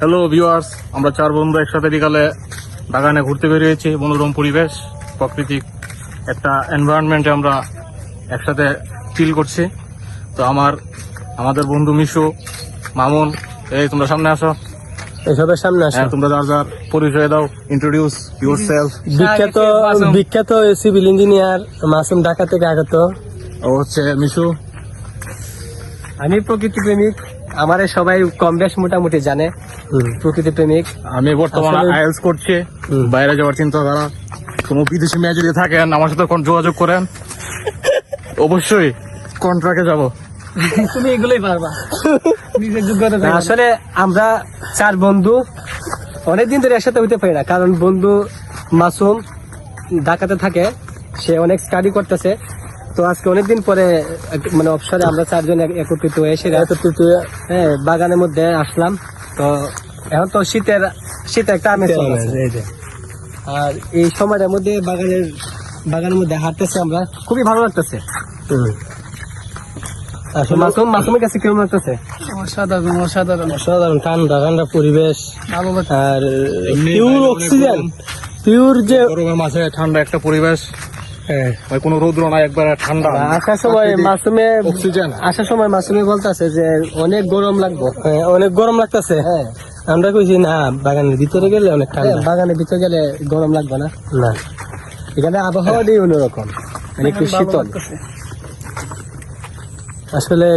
Hello viewers, আমরা চার বন্ধু একসাথে বিকালে বাগানে ঘুরতে বেরিয়েছি। মনোরম পরিবেশ, প্রাকৃতিক একটা এনভায়রনমেন্টে আমরা একসাথে চিল করছি। তো আমাদের বন্ধু মিশু, মামুন, এই তোমরা সামনে আসো। এসবের সামনে আসো। হ্যাঁ, তোমরা যার পরিচয় দাও, ইন্ট্রোডিউস ইউরসেলফ। বিখ্যাত সিভিল ইঞ্জিনিয়ার মাসুম, ঢাকা থেকে আগত। ও হচ্ছে মিশু। আমি প্রকৃতি প্রেমিক, আমারে সবাই কম বেশ মোটামুটি জানে। প্রকৃতি প্রেমিক। আমি বর্তমানে আইএলটিএস করছি, বাইরে যাওয়ার চিন্তাধারা। কোনো বিদেশি মেয়ে যদি থাকেন আমার সাথে যোগাযোগ করেন, অবশ্যই কন্ট্রাক্টে যাব। তুমি এগুলোই পারবা। আসলে আমরা চার বন্ধু অনেকদিন ধরে একসাথে হইতে পারি না, কারণ বন্ধু মাসুম ঢাকাতে থাকে, সে অনেক স্টাডি করতেছে। তো আজকে অনেকদিন পরে মানে অবসরে আমরা চারজন একত্রিত হয়ে হ্যাঁ বাগানের মধ্যে আসলাম। তো এখন তো শীতে একটা আমেজ চলছে, আর এই সময়টার মধ্যে বাগানের মধ্যে হাঁটতেছে, আমরা খুবই ভালো লাগতেছে। মাসুমের কাছে কেমন লাগতেছে? অসাধারণ ঠান্ডা পরিবেশ, আর পিওর অক্সিজেন, পিওর যে গরমের মাঝে ঠান্ডা একটা পরিবেশ। হ্যাঁ, কোনো রৌদ্র নাই, একবার ঠান্ডা। আসার সময় মাসুমে বলতেছে যে অনেক গরম লাগবে, অনেক গরম লাগতেছে। হ্যাঁ, আমরা কইছি না, বাগানের ভিতরে গেলে অনেক ঠান্ডা, বাগানের ভিতরে গেলে গরম লাগবে না। না, এখানে আবহাওয়াটাই অন্যরকম, একটু শীতল। আসলে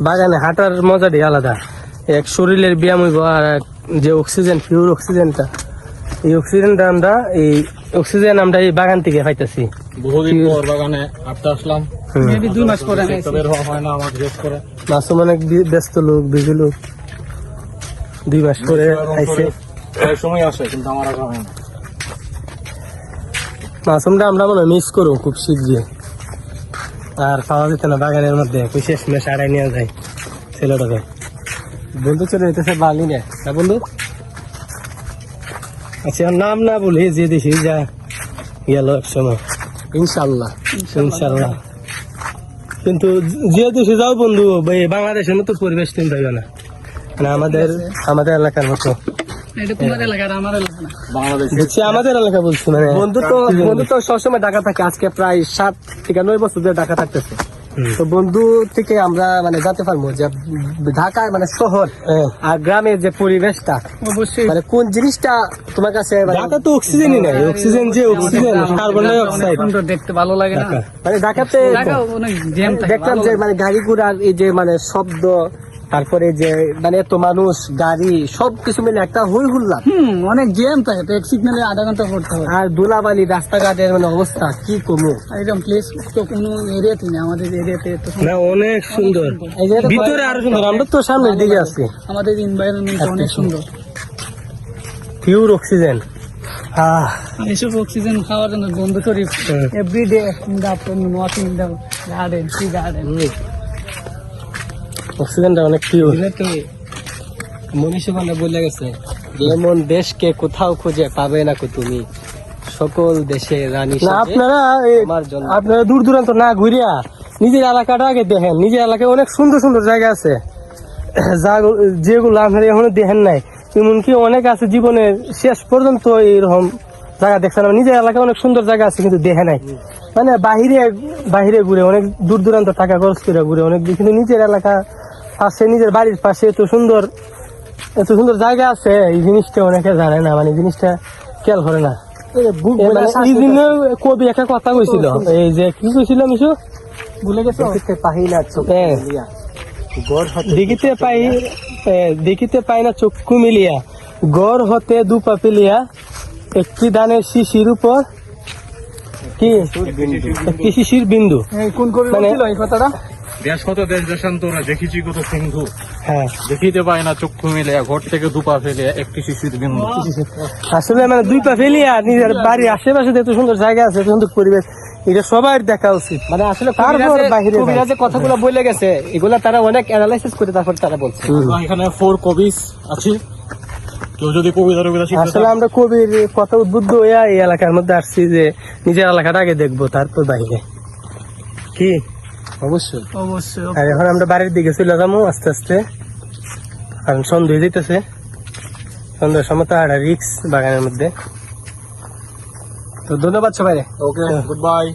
বাগানে হাঁটার মজাটাই আলাদা। এক শরীরের ব্যায়াম হইব, আর যে অক্সিজেন, পিওর অক্সিজেনটা, এই অক্সিজেন আমরা এই বাগান থেকে পাইতেছি। বহুদিন পর বাগানে হাঁটতে আসলাম। 2 মাস পরে বের হওয়া হয় না আমার, জিজ্ঞেস করে। মাসুম অনেক ব্যস্ত লোক, বিজি লোক, 2 মাস পরে আইছে। এই সময় আসে, কিন্তু আমার আগা হয় না। মাসুমটা আমরা মনে মিস করবো খুব শীঘ্রই, আর পাওয়া যেত না বাগানের মধ্যে। শেষ মেশ আড়াই নিয়ে যায় ছেলেটাকে। বন্ধু চলে যেতেছে বার্লিনে, না বন্ধু? আচ্ছা, নাম না বলি যে দেখি যা গেল এক সময়, ইনশাল্লাহ। কিন্তু যে দেশে যাও বন্ধু, বাংলাদেশের মতো পরিবেশ তুমি পাইবে না, মানে আমাদের এলাকার মতো। আমাদের এলাকা বলছি, মানে বন্ধু তো সবসময় ঢাকা থাকে। আজকে প্রায় 7 থেকে 9 বছর ধরে ঢাকা থাকতেছে। তো বন্ধু থেকে আমরা মানে জানতে পারবো যে ঢাকায় মানে শহর আর গ্রামের যে পরিবেশটা, অবশ্যই মানে কোন জিনিসটা তোমার কাছে। ঢাকা তো অক্সিজেনই নাই, অক্সিজেন কার্বন ডাই অক্সাইড দেখতে ভালো লাগে না। মানে ঢাকাতে দেখলাম যে মানে গাড়ি ঘোড়ার এই যে মানে শব্দ, তারপরে যে মানে এত মানুষ, গাড়ি, সবকিছু মিলে একটা হই হুল্লা, অনেক জ্যাম থাকে। তো এক সিগনালে আধা ঘন্টা করতে হবে, আর ধুলাবালি রাস্তাঘাটের মানে অবস্থা কি কমু। একদম প্লেস তো কোনো এরিয়াতে নেই, আমাদের এরিয়াতে না, অনেক সুন্দর। ভিতরে আরো সুন্দর, আমরা তো সামনের দিকে আছি। আমাদের এনভায়রনমেন্ট অনেক সুন্দর, পিওর অক্সিজেন। এসব অক্সিজেন খাওয়ার জন্য বন্ধু Sharif everyday in the afternoon walking in the garden, tree garden. অক্সিজেনটা অনেক পিওর। মনীষী মানে বলে গেছে, যেমন দেশকে কোথাও খুঁজে পাবে না কো তুমি, সকল দেশে রানী। আপনারা দূর দূরান্ত না ঘুরিয়া নিজের এলাকাটা আগে দেখেন। নিজের এলাকায় অনেক সুন্দর সুন্দর জায়গা আছে, যেগুলো আপনারা এখনো দেখেন নাই। এমনকি অনেক আছে জীবনের শেষ পর্যন্ত এরকম জায়গা দেখছেন। নিজের এলাকায় অনেক সুন্দর জায়গা আছে, কিন্তু দেখে নাই। মানে বাহিরে ঘুরে, অনেক দূর দূরান্ত টাকা খরচ করে ঘুরে অনেক, কিন্তু নিজের এলাকা পাশে, নিজের বাড়ির পাশে এত সুন্দর জায়গা আছে, এই জিনিসটা অনেকে জানে না, মানে জিনিসটা খেয়াল করে না। এই জন্য কবি একটা কথা কইছিল, এই যে কি কইছিল মিশু ভুলে গেছো, দেখিতে পাই না চক্ষু মিলিয়া, গড় হতে দুপা পেলিয়া, একটি দানের শিশির উপর কি একটি শিশির বিন্দু। কোন এই কথাটা? দেশ কত দেশ দেশান্তরে দেখেছি কত সিন্ধু, হ্যাঁ, দেখিতে পাই না চক্ষু মিলে, ঘর থেকে দুপা ফেলে একটি শিশির বিন্দু। আসলে মানে 2 পা ফেলিয়া নিজের বাড়ির আশেপাশে এত সুন্দর জায়গা আছে, সুন্দর পরিবেশ, এটা সবার দেখা উচিত। মানে আসলে কবিরা যে কথাগুলো বলে গেছে, এগুলা তারা অনেক অ্যানালাইসিস করে তারপর তারা বলছে। এখানে 4 কবিস আছে, কেউ যদি কবিতা আসলে আমরা কবির কথা উদ্বুদ্ধ হইয়া এই এলাকার মধ্যে আসছি, যে নিজের এলাকাটা আগে দেখবো, তারপর বাইরে। কি অবশ্যই। আর এখন আমরা বাড়ির দিকে চলে যাবো আস্তে আস্তে, কারণ সন্ধ্যা হয়ে যেতেছে। সুন্দর সমতা একটা রিক্স বাগানের মধ্যে। তো ধন্যবাদ সবাই। ওকে, গুড বাই।